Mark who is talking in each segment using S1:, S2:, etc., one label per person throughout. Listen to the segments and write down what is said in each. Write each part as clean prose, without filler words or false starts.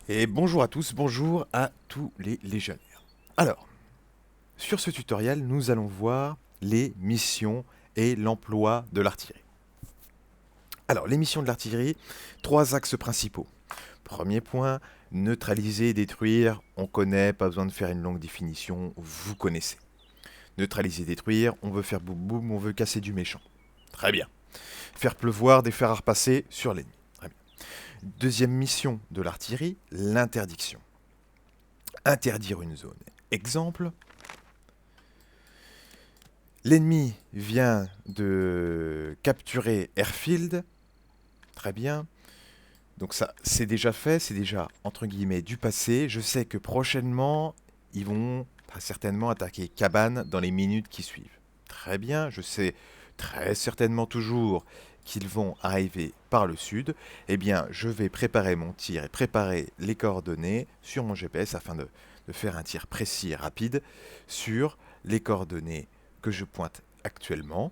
S1: Et bonjour à tous, bonjour à tous les légionnaires. Alors, sur ce tutoriel, nous allons voir les missions et l'emploi de l'artillerie. Alors, les missions de l'artillerie, trois axes principaux. Premier point, neutraliser et détruire, on connaît, pas besoin de faire une longue définition, vous connaissez. Neutraliser, détruire, on veut faire boum boum, on veut casser du méchant. Très bien. Faire pleuvoir des fers à repasser sur l'ennemi. Très bien. Deuxième mission de l'artillerie, l'interdiction. Interdire une zone. Exemple, l'ennemi vient de capturer Airfield. Très bien. Donc ça, c'est déjà fait, c'est déjà, entre guillemets, du passé. Je sais que prochainement, ils vont certainement attaquer Cabane dans les minutes qui suivent. Très bien, je sais très certainement toujours qu'ils vont arriver par le sud. Eh bien, je vais préparer mon tir et préparer les coordonnées sur mon GPS afin de faire un tir précis et rapide sur les coordonnées que je pointe actuellement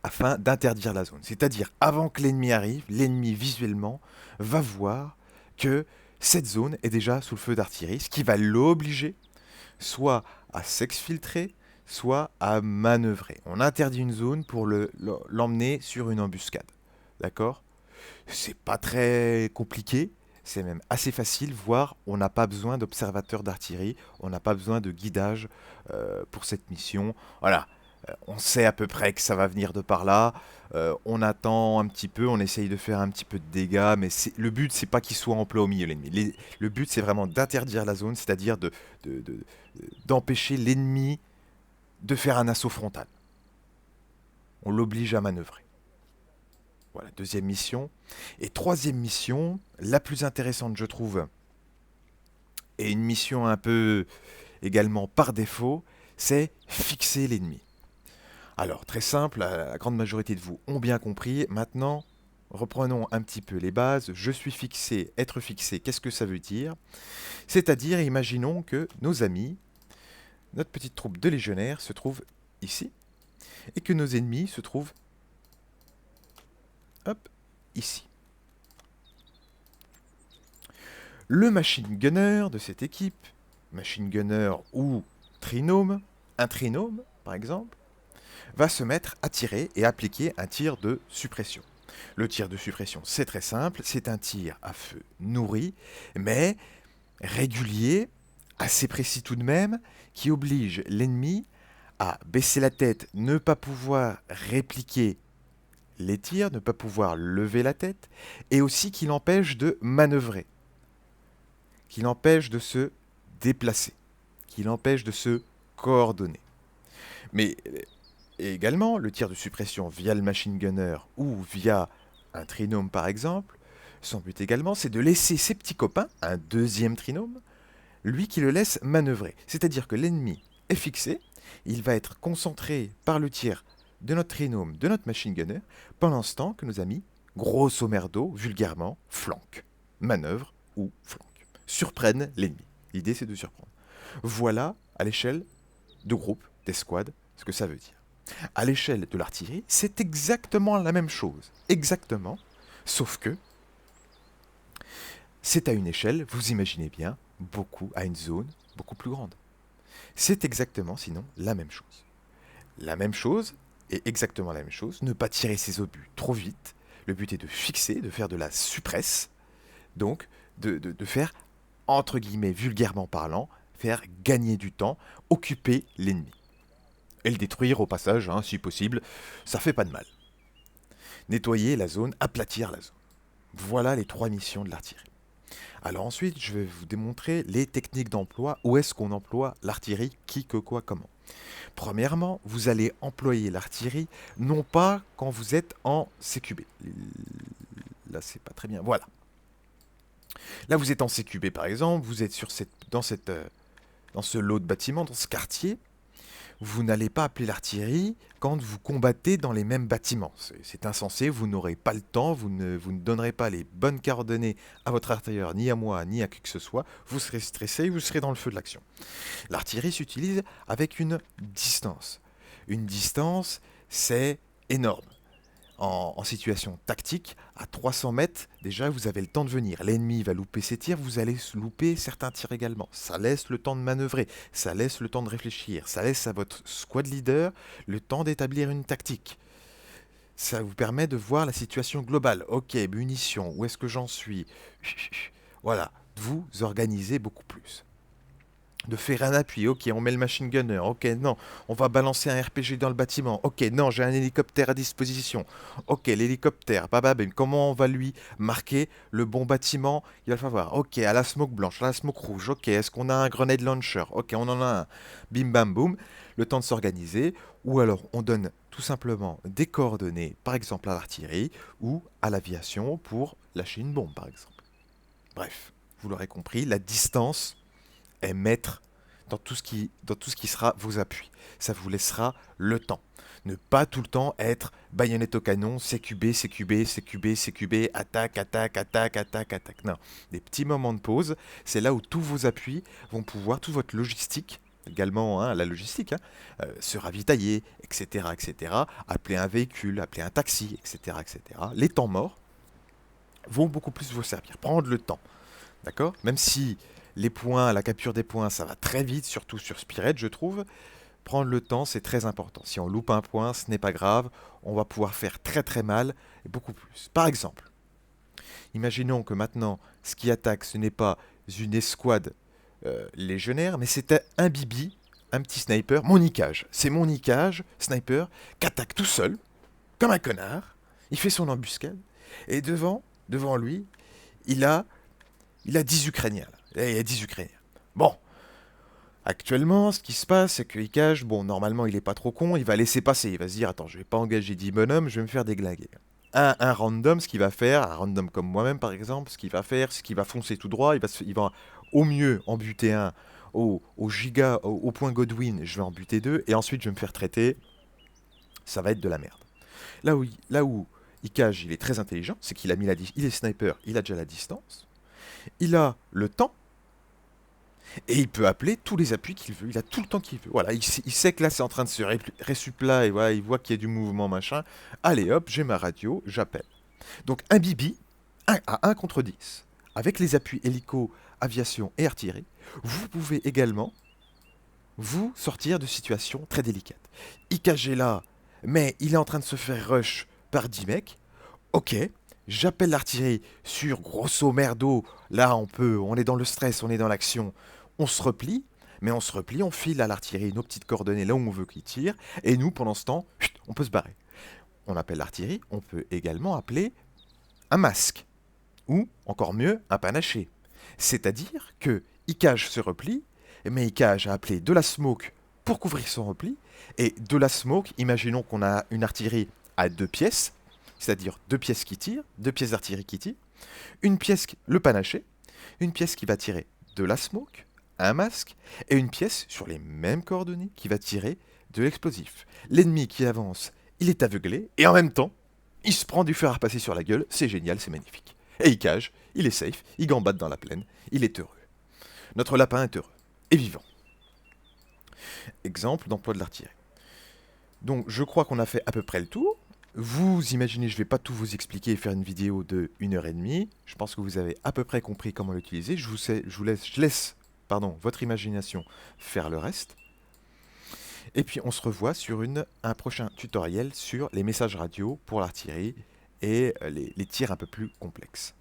S1: afin d'interdire la zone. C'est-à-dire, avant que l'ennemi arrive, l'ennemi visuellement va voir que cette zone est déjà sous le feu d'artillerie, ce qui va l'obliger soit à s'exfiltrer, soit à manœuvrer. On interdit une zone pour l'emmener sur une embuscade. D'accord? C'est pas très compliqué, c'est même assez facile, voire on n'a pas besoin d'observateurs d'artillerie, on n'a pas besoin de guidage pour cette mission. Voilà, on sait à peu près que ça va venir de par là, on attend un petit peu, on essaye de faire un petit peu de dégâts, mais le but c'est pas qu'il soit en plein au milieu l'ennemi. Le but c'est vraiment d'interdire la zone, c'est-à-dire d'empêcher l'ennemi de faire un assaut frontal. On l'oblige à manœuvrer. Voilà, deuxième mission. Et troisième mission, la plus intéressante je trouve, et une mission un peu également par défaut, c'est fixer l'ennemi. Alors, très simple, la grande majorité de vous ont bien compris. Maintenant, reprenons un petit peu les bases. Je suis fixé, être fixé, qu'est-ce que ça veut dire? C'est-à-dire, imaginons que nos amis, notre petite troupe de légionnaires se trouve ici, et que nos ennemis se trouvent, hop, ici. Le machine gunner de cette équipe, machine gunner ou trinôme, un trinôme par exemple, va se mettre à tirer et appliquer un tir de suppression. Le tir de suppression, c'est très simple, c'est un tir à feu nourri, mais régulier, assez précis tout de même, qui oblige l'ennemi à baisser la tête, ne pas pouvoir répliquer les tirs, ne pas pouvoir lever la tête, et aussi qui l'empêche de manœuvrer, qui l'empêche de se déplacer, qui l'empêche de se coordonner. Mais également, le tir de suppression via le machine gunner ou via un trinôme par exemple, son but également, c'est de laisser ses petits copains, un deuxième trinôme, lui qui le laisse manœuvrer. C'est-à-dire que l'ennemi est fixé, il va être concentré par le tir de notre trinôme, de notre machine gunner, pendant ce temps que nos amis, grosso merdo, vulgairement, flanquent, manœuvrent ou flanquent, surprennent l'ennemi. L'idée c'est de surprendre. Voilà, à l'échelle de groupe, d'escouade, ce que ça veut dire. À l'échelle de l'artillerie, c'est exactement la même chose. Exactement. Sauf que c'est à une échelle, vous imaginez bien, beaucoup, à une zone beaucoup plus grande. C'est exactement, sinon, la même chose. La même chose, et exactement la même chose, ne pas tirer ses obus trop vite. Le but est de fixer, de faire de la suppresse, donc de faire, entre guillemets, vulgairement parlant, faire gagner du temps, occuper l'ennemi. Et le détruire au passage, hein, si possible, ça fait pas de mal. Nettoyer la zone, aplatir la zone. Voilà les trois missions de l'artillerie. Alors ensuite, je vais vous démontrer les techniques d'emploi, où est-ce qu'on emploie l'artillerie, qui, que, quoi, comment. Premièrement, vous allez employer l'artillerie, non pas quand vous êtes en CQB. Là, c'est pas très bien. Voilà. Là, vous êtes en CQB, par exemple, vous êtes dans ce lot de bâtiments, dans ce quartier, vous n'allez pas appeler l'artillerie quand vous combattez dans les mêmes bâtiments. C'est insensé, vous n'aurez pas le temps, vous ne donnerez pas les bonnes coordonnées à votre artilleur, ni à moi, ni à qui que ce soit. Vous serez stressé, vous serez dans le feu de l'action. L'artillerie s'utilise avec une distance. Une distance, c'est énorme. en situation tactique, à 300 mètres, déjà vous avez le temps de venir. L'ennemi va louper ses tirs, vous allez louper certains tirs également. Ça laisse le temps de manœuvrer, ça laisse le temps de réfléchir, ça laisse à votre squad leader le temps d'établir une tactique. Ça vous permet de voir la situation globale. Ok, munitions, où est-ce que j'en suis? Voilà, de vous organiser beaucoup plus. De faire un appui, ok, on met le machine gunner, ok, non, on va balancer un RPG dans le bâtiment, ok, non, j'ai un hélicoptère à disposition, ok, l'hélicoptère, bababim, comment on va lui marquer le bon bâtiment, il va le falloir, ok, à la smoke blanche, à la smoke rouge, ok, est-ce qu'on a un grenade launcher, ok, on en a un, bim bam boum, le temps de s'organiser, ou alors on donne tout simplement des coordonnées, par exemple à l'artillerie, ou à l'aviation pour lâcher une bombe, par exemple. Bref, vous l'aurez compris, la distance est maître dans tout ce qui sera vos appuis. Ça vous laissera le temps. Ne pas tout le temps être baïonnette au canon, CQB, CQB, CQB, CQB, attaque, attaque, attaque, attaque, attaque. Non, des petits moments de pause, c'est là où tous vos appuis vont pouvoir, toute votre logistique, également hein, la logistique, se ravitailler, etc., etc., appeler un véhicule, appeler un taxi, etc., etc. Les temps morts vont beaucoup plus vous servir. Prendre le temps. D'accord? Même si les points, la capture des points, ça va très vite, surtout sur Spirit, je trouve. Prendre le temps, c'est très important. Si on loupe un point, ce n'est pas grave. On va pouvoir faire très très mal et beaucoup plus. Par exemple, imaginons que maintenant, ce qui attaque, ce n'est pas une escouade légionnaire, mais c'est un bibi, un petit sniper, mon Icage. C'est mon Icage, sniper, qui attaque tout seul, comme un connard. Il fait son embuscade. Et devant lui, il a 10 Ukrainiens. Là. Il y a 10 Ukrainiens. Bon, actuellement, ce qui se passe, c'est que Icage, bon, normalement, il est pas trop con, il va laisser passer. Il va se dire, attends, je vais pas engager 10 bonhommes, je vais me faire déglinguer. Un random, ce qu'il va faire, un random comme moi-même, par exemple, ce qu'il va faire, c'est qu'il va foncer tout droit, il va au mieux en buter un au giga, au point Godwin, je vais en buter deux, et ensuite, je vais me faire traiter. Ça va être de la merde. Là où Icage, il est très intelligent, c'est qu'il a mis il est sniper, il a déjà la distance. Il a le temps et il peut appeler tous les appuis qu'il veut. Il a tout le temps qu'il veut. Voilà, il sait que là c'est en train de se résupply et voilà, il voit qu'il y a du mouvement machin. Allez hop, j'ai ma radio, j'appelle. Donc un Bibi, 1 à 1 contre 10, avec les appuis hélico, aviation et artillerie, vous pouvez également vous sortir de situations très délicates. Icage est là, mais il est en train de se faire rush par 10 mecs. Ok, j'appelle l'artillerie sur grosso merdo. Là, on est dans le stress, on est dans l'action. On se replie, mais on se replie, on file à l'artillerie nos petites coordonnées là où on veut qu'il tire. Et nous, pendant ce temps, on peut se barrer. On appelle l'artillerie, on peut également appeler un masque. Ou, encore mieux, un panaché. C'est-à-dire que Icage se replie, mais Icage a appelé de la smoke pour couvrir son repli. Et de la smoke, imaginons qu'on a une artillerie à 2 pièces, c'est-à-dire 2 pièces qui tirent, 2 pièces d'artillerie qui tirent, une pièce, le panaché, une pièce qui va tirer de la smoke, un masque, et une pièce sur les mêmes coordonnées qui va tirer de l'explosif. L'ennemi qui avance, il est aveuglé, et en même temps, il se prend du fer à repasser sur la gueule, c'est génial, c'est magnifique. Et Icage, il est safe, il gambade dans la plaine, il est heureux. Notre lapin est heureux, et vivant. Exemple d'emploi de l'artillerie. Donc je crois qu'on a fait à peu près le tour. Vous imaginez, je ne vais pas tout vous expliquer et faire une vidéo de 1 h 30. Je pense que vous avez à peu près compris comment l'utiliser. Je laisse votre imagination faire le reste. Et puis on se revoit sur un prochain tutoriel sur les messages radio pour l'artillerie et les tirs un peu plus complexes.